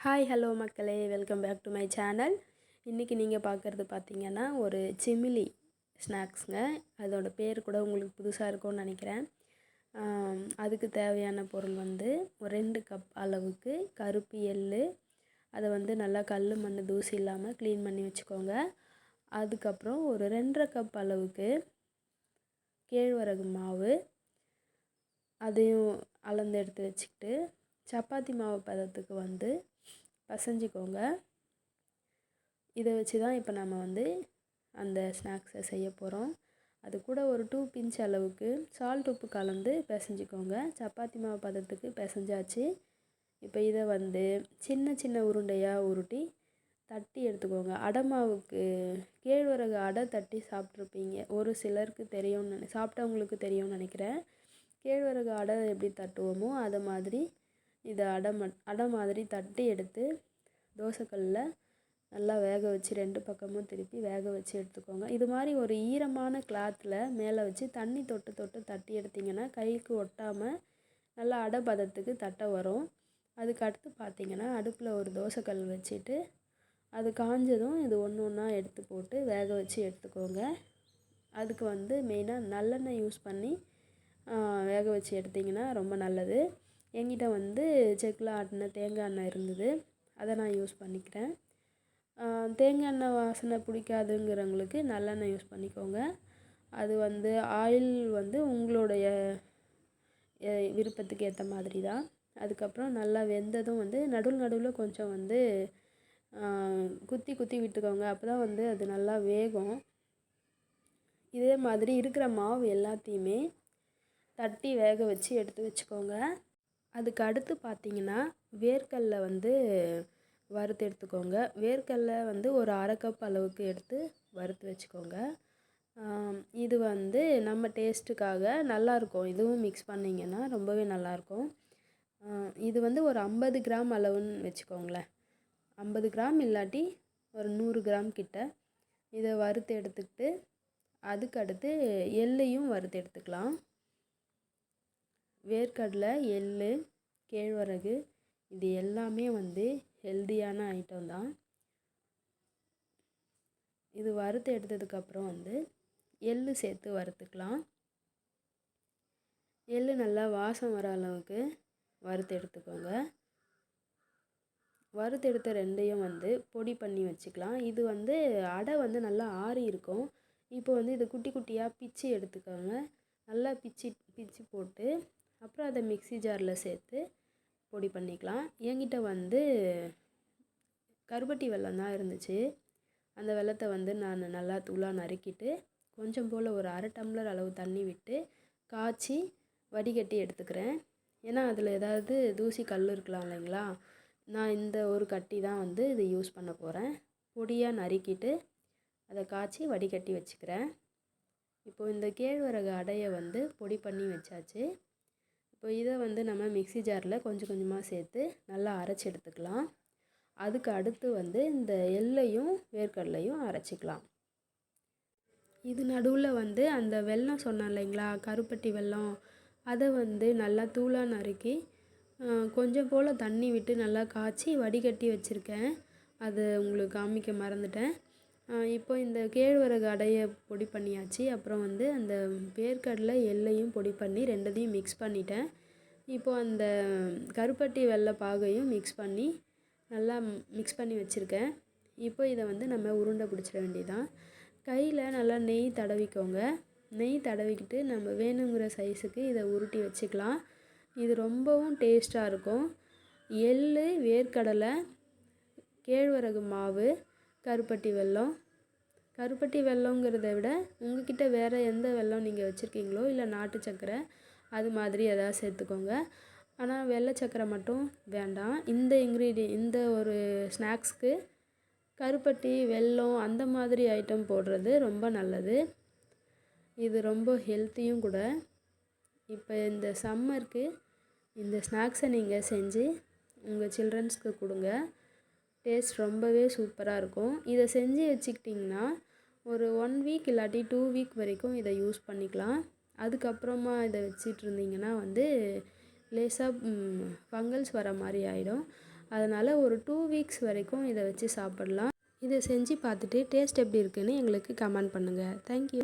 Hi hello மக்களே, welcome back to my channel. இன்றைக்கி நீங்கள் பார்க்குறது பார்த்தீங்கன்னா ஒரு சிமிலி ஸ்நாக்ஸுங்க. அதோட பேர் கூட உங்களுக்கு புதுசாக இருக்கும்னு நினைக்கிறேன். அதுக்கு தேவையான பொருள் வந்து ஒரு 2 கப் அளவுக்கு கருப்பு எள். அதை வந்து நல்லா கல் மண் தூசி இல்லாமல் க்ளீன் பண்ணி வச்சுக்கோங்க. அதுக்கப்புறம் ஒரு 2.5 கப் அளவுக்கு கேழ்வரகு மாவு, அதையும் அளந்து எடுத்து வச்சுக்கிட்டு சப்பாத்தி மாவு பதத்துக்கு வந்து பசைஞ்சிக்கோங்க. இதை வச்சு தான் இப்போ நம்ம வந்து அந்த ஸ்நாக்ஸை செய்ய போகிறோம். அது கூட ஒரு 2 பிஞ்ச் அளவுக்கு சால்ட் உப்பு கலந்து பிசைஞ்சிக்கோங்க. சப்பாத்தி மாவு பதத்துக்கு பிசைஞ்சாச்சு. இப்போ இதை வந்து சின்ன சின்ன உருண்டையாக உருட்டி தட்டி எடுத்துக்கோங்க. அடை மாவுக்கு கேழ்வரகு அடை தட்டி சாப்பிட்ருப்பீங்க, ஒரு சிலருக்கு தெரியும்னு சாப்பிட்டவங்களுக்கு தெரியும்னு நினைக்கிறேன். கேழ்வரகு அடை எப்படி தட்டுவோமோ அதை மாதிரி இதை அடை மாதிரி தட்டி எடுத்து தோசைக்கல்லில் நல்லா வேக வச்சு 2 பக்கமும் திருப்பி வேக வச்சு எடுத்துக்கோங்க. இது மாதிரி ஒரு ஈரமான கிளாத்தில் மேலே வச்சு தண்ணி தொட்டு தொட்டு தட்டி எடுத்திங்கன்னா கைக்கு ஒட்டாமல் நல்லா அடை பதத்துக்கு தட்ட வரும். அதுக்கு அடுத்து பார்த்திங்கன்னா அடுப்பில் ஒரு தோசைக்கல் வச்சுட்டு அது காஞ்சதும் இது ஒன்று ஒன்றா எடுத்து போட்டு வேக வச்சு எடுத்துக்கோங்க. அதுக்கு வந்து மெயினாக நல்லெண்ணெய் யூஸ் பண்ணி வேக வச்சு எடுத்திங்கன்னா ரொம்ப நல்லது. என்கிட்ட வந்து செக்கில் ஆட்டின தேங்காய் எண்ணெய் இருந்தது, அதை நான் யூஸ் பண்ணிக்கிறேன். தேங்காய் எண்ணெய் வாசனை பிடிக்காதுங்கிறவங்களுக்கு நல்லெண்ணெய் யூஸ் பண்ணிக்கோங்க. அது வந்து ஆயில் வந்து உங்களுடைய விருப்பத்துக்கு ஏற்ற மாதிரி தான். அதுக்கப்புறம் நல்லா வெந்ததும் வந்து நடுவில் கொஞ்சம் வந்து குத்தி குத்தி விட்டுக்கோங்க. அப்போ தான் வந்து அது நல்லா வேகும். இதே மாதிரி இருக்கிற மாவு எல்லாத்தையுமே தட்டி வேக வச்சு எடுத்து வச்சுக்கோங்க. அதுக்கு அடுத்து பார்த்திங்கன்னா வேர்க்கடல வந்து வறுத்து எடுத்துக்கோங்க. வேர்க்கடல வந்து ஒரு 1/2 கப் அளவுக்கு எடுத்து வறுத்து வச்சுக்கோங்க. இது வந்து நம்ம டேஸ்ட்டுக்காக நல்லாயிருக்கும். இதுவும் மிக்ஸ் பண்ணிங்கன்னா ரொம்பவே நல்லாயிருக்கும். இது வந்து ஒரு 50 கிராம் அளவுன்னு வச்சுக்கோங்களேன். 50 கிராம் இல்லாட்டி ஒரு 100 கிராம் கிட்ட இதை வறுத்து எடுத்துக்கிட்டு அதுக்கு அடுத்து எள்ளையும் வறுத்து எடுத்துக்கலாம். வேர்க்கடலை, எள், கேழ்வரகு இது எல்லாமே வந்து ஹெல்தியான ஐட்டம் தான். இது வறுத்து எடுத்ததுக்கப்புறம் வந்து எள் சேர்த்து வறுத்துக்கலாம். எள் நல்லா வாசம் வர அளவுக்கு வறுத்து எடுத்துக்கோங்க. வறுத்து எடுத்த ரெண்டையும் வந்து பொடி பண்ணி வச்சுக்கலாம். இது வந்து அடை வந்து நல்லா ஆறி இருக்கும். இப்போ வந்து இது குட்டி குட்டியாக பிச்சு எடுத்துக்கோங்க. நல்லா பிச்சு போட்டு அப்புறம் அதை மிக்ஸி ஜாரில் சேர்த்து பொடி பண்ணிக்கலாம். என்கிட்ட வந்து கருப்பட்டி வெல்லம் தான் இருந்துச்சு. அந்த வெல்லத்தை வந்து நான் நல்லா தூளாக நறுக்கிட்டு கொஞ்சம் போல் ஒரு 1/2 டம்ளர் அளவு தண்ணி விட்டு காய்ச்சி வடிகட்டி எடுத்துக்கிறேன். ஏன்னா அதில் ஏதாவது தூசி கல் இருக்கலாம் இல்லைங்களா. நான் இந்த ஒரு கட்டி தான் வந்து இதை யூஸ் பண்ண போகிறேன். பொடியாக நறுக்கிட்டு அதை காய்ச்சி வடிகட்டி வச்சுக்கிறேன். இப்போது இந்த கேழ்வரகு அடையை வந்து பொடி பண்ணி வச்சாச்சு. இப்போ இதை வந்து நம்ம மிக்ஸி ஜாரில் கொஞ்சம் கொஞ்சமாக சேர்த்து நல்லா அரைச்சி எடுத்துக்கலாம். அதுக்கு அடுத்து வந்து இந்த எள்ளையும் வேர்க்கடலையும் அரைச்சிக்கலாம். இது நடுவில் வந்து அந்த வெல்லம் சொன்னேன் இல்லைங்களா, கருப்பட்டி வெல்லம், அதை வந்து நல்லா தூளாக நறுக்கி கொஞ்சம் போல் தண்ணி விட்டு நல்லா காய்ச்சி வடிகட்டி வச்சுருக்கேன். அது உங்களுக்கு காமிக்க மறந்துட்டேன். இப்போ இந்த கேழ்வரகு அடையை பொடி பண்ணியாச்சு. அப்புறம் வந்து அந்த வேர்க்கடலை எள்ளையும் பொடி பண்ணி ரெண்டதையும் மிக்ஸ் பண்ணிட்டேன். இப்போது அந்த கருப்பட்டி வெல்ல பாகையும் மிக்ஸ் பண்ணி நல்லா மிக்ஸ் பண்ணி வச்சுருக்கேன். இப்போ இதை வந்து நம்ம உருண்டை பிடிச்சிட வேண்டியதான். கையில் நல்லா நெய் தடவிக்கோங்க. நெய் தடவிக்கிட்டு நம்ம வேணுங்கிற சைஸுக்கு இதை உருட்டி வச்சுக்கலாம். இது ரொம்பவும் டேஸ்ட்டாக இருக்கும். எள், வேர்க்கடலை, கேழ்வரகு மாவு, கருப்பட்டி வெல்லம். கருப்பட்டி வெல்லங்கிறத விட உங்கள்கிட்ட வேறு எந்த வெல்லம் நீங்கள் வச்சுருக்கீங்களோ இல்லை நாட்டு சர்க்கரை அது மாதிரி எதாவது சேர்த்துக்கோங்க. ஆனால் வெள்ளை சர்க்கரை மட்டும் வேண்டாம். இந்த ஒரு ஸ்நாக்ஸ்க்கு கருப்பட்டி வெல்லம் அந்த மாதிரி ஐட்டம் போடுறது ரொம்ப நல்லது. இது ரொம்ப ஹெல்த்தியும் கூட. இப்போ இந்த சம்மருக்கு இந்த ஸ்நாக்ஸை நீங்கள் செஞ்சு உங்கள் சில்ட்ரன்ஸ்க்கு கொடுங்க. டேஸ்ட் ரொம்பவே சூப்பராக இருக்கும். இதை செஞ்சு வச்சுக்கிட்டிங்கன்னா ஒரு 1 வீக் இல்லாட்டி 2 வீக் வரைக்கும் இதை யூஸ் பண்ணிக்கலாம். அதுக்கப்புறமா இதை வச்சிட்டு இருந்தீங்கன்னா வந்து லேசாக ஃபங்கல்ஸ் வர மாதிரி ஆகிடும். அதனால் ஒரு 2 வீக்ஸ் வரைக்கும் இதை வச்சு சாப்பிட்லாம். இதை செஞ்சு பார்த்துட்டு டேஸ்ட் எப்படி இருக்குன்னு எங்களுக்கு கமெண்ட் பண்ணுங்கள். தேங்க்யூ.